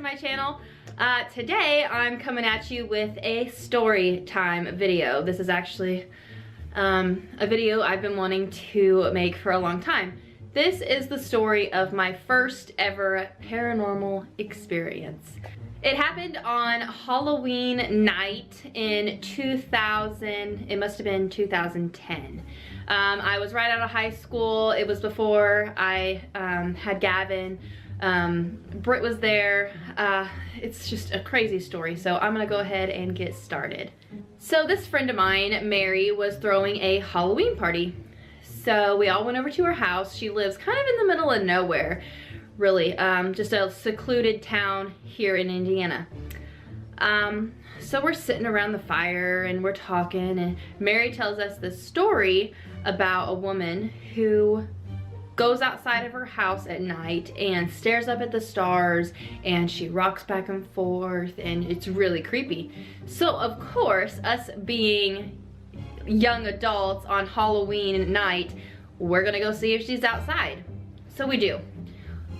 my channel. Today I'm coming at you with a story time video. This is actually a video I've been wanting to make for a long time. This is the story of my first ever paranormal experience. It happened on Halloween night in 2000, it must have been 2010. I was right out of high school. It was before I had Gavin. Britt was there. It's just a crazy story, so I'm gonna go ahead and get started. So this friend of mine, Mary, was throwing a Halloween party. So we all went over to her house. She lives kind of in the middle of nowhere, really, just a secluded town here in Indiana. So we're sitting around the fire and we're talking, and Mary tells us this story about a woman who goes outside of her house at night and stares up at the stars, and she rocks back and forth, and it's really creepy. So of course, us being young adults on Halloween night, we're gonna go see if she's outside. So we do.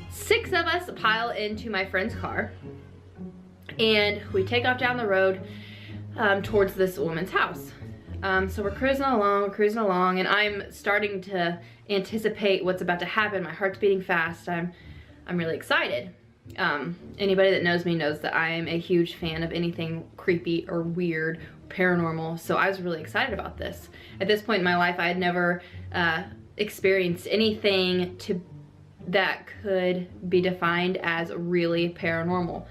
6 of us pile into my friend's car, and we take off down the road towards this woman's house. So we're cruising along, and I'm starting to anticipate what's about to happen. My heart's beating fast. I'm really excited. Anybody that knows me knows that I am a huge fan of anything creepy or weird, paranormal, so I was really excited about this. At this point in my life, I had never experienced anything that could be defined as really paranormal.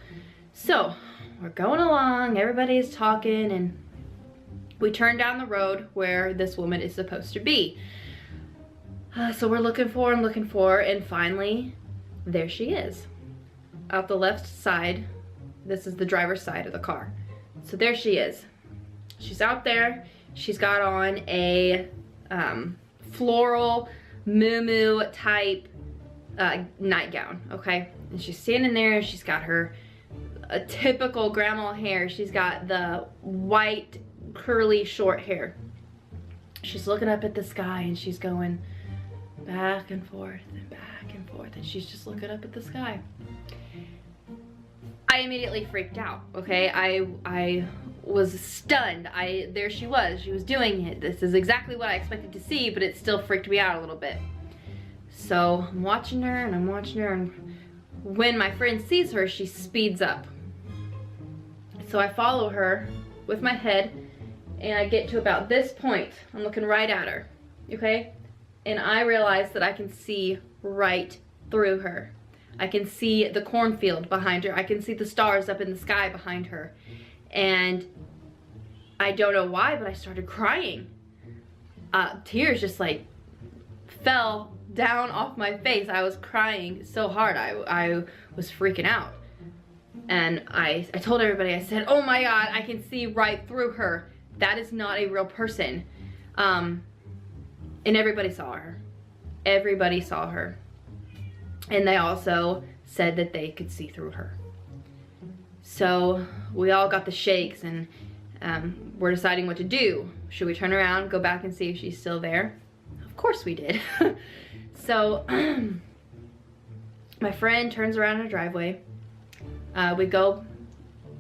So we're going along, everybody's talking, and we turn down the road where this woman is supposed to be. So we're looking for and finally, there she is. Out the left side, this is the driver's side of the car. So there she is. She's out there. She's got on a floral muumuu type nightgown, okay? And she's standing there, she's got her typical grandma hair. She's got the white curly short hair. She's looking up at the sky and she's going back and forth and back and forth, and she's just looking up at the sky. I immediately freaked out, okay? I was stunned. There she was doing it. This is exactly what I expected to see, but it still freaked me out a little bit. So I'm watching her, and when my friend sees her, she speeds up. So I follow her with my head, and I get to about this point. I'm looking right at her, okay? And I realize that I can see right through her. I can see the cornfield behind her. I can see the stars up in the sky behind her. And I don't know why, but I started crying. Tears just like fell down off my face. I was crying so hard. I was freaking out. And I told everybody, I said, oh my God, I can see right through her. That is not a real person. And everybody saw her. Everybody saw her. And they also said that they could see through her. So we all got the shakes, and we're deciding what to do. Should we turn around, go back and see if she's still there? Of course we did. So my friend turns around in her driveway. We go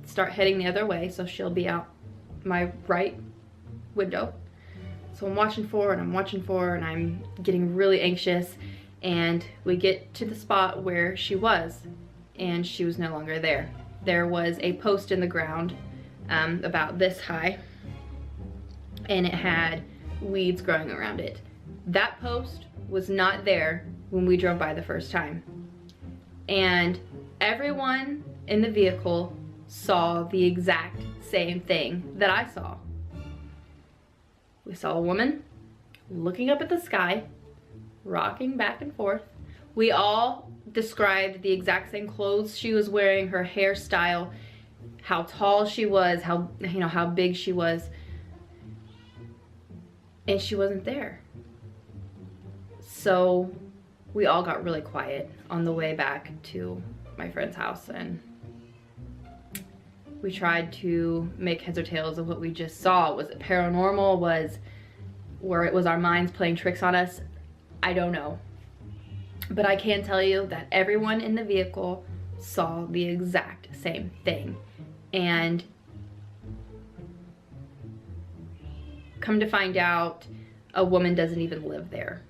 start heading the other way, so she'll be out my right window. So I'm watching for her, and I'm getting really anxious, and we get to the spot where she was, and she was no longer there. There was a post in the ground about this high, and it had weeds growing around it. That post was not there when we drove by the first time. And everyone in the vehicle saw the exact same thing that I saw. We saw a woman looking up at the sky, rocking back and forth. We all described the exact same clothes she was wearing, her hairstyle, how tall she was, how big she was. And she wasn't there. So we all got really quiet on the way back to my friend's house, and we tried to make heads or tails of what we just saw. Was it paranormal? Was our minds playing tricks on us? I don't know. But I can tell you that everyone in the vehicle saw the exact same thing. And come to find out, a woman doesn't even live there.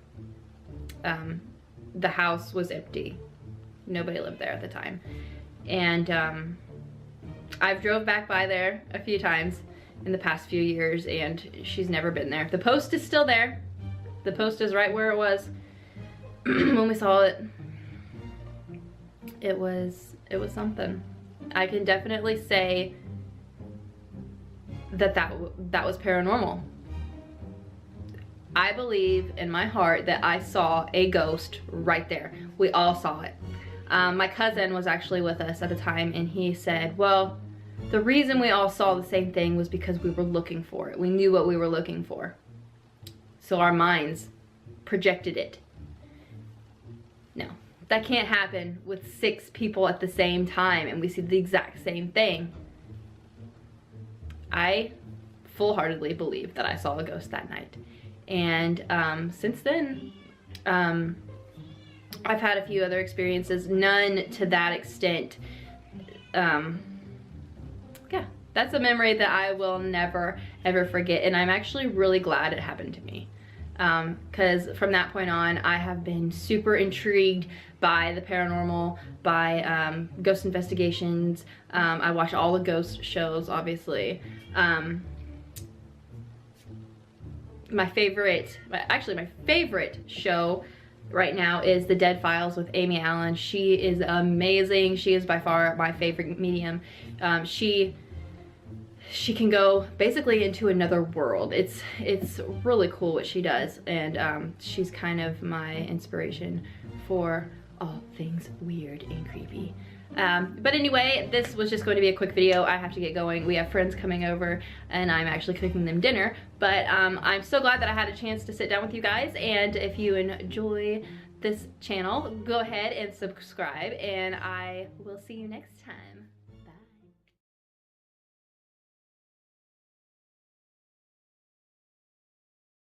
The house was empty. Nobody lived there at the time. And I've drove back by there a few times in the past few years, and she's never been there. The post is still there. The post is right where it was when we saw it. It was something. I can definitely say that was paranormal. I believe in my heart that I saw a ghost right there. We all saw it. My cousin was actually with us at the time, and he said, well, the reason we all saw the same thing was because we were looking for it. We knew what we were looking for. So our minds projected it. No, that can't happen with 6 people at the same time and we see the exact same thing. I full-heartedly believe that I saw a ghost that night. And since then, I've had a few other experiences, none to that extent. Yeah, that's a memory that I will never ever forget, and I'm actually really glad it happened to me. Because from that point on, I have been super intrigued by the paranormal, by ghost investigations. I watch all the ghost shows, obviously. My favorite show right now is The Dead Files with Amy Allen. She is amazing. She is by far my favorite medium. She can go basically into another world. It's really cool what she does, and she's kind of my inspiration for all things weird and creepy. But anyway, this was just going to be a quick video. I have to get going. We have friends coming over and I'm actually cooking them dinner. But I'm so glad that I had a chance to sit down with you guys. And if you enjoy this channel, go ahead and subscribe, and I will see you next time.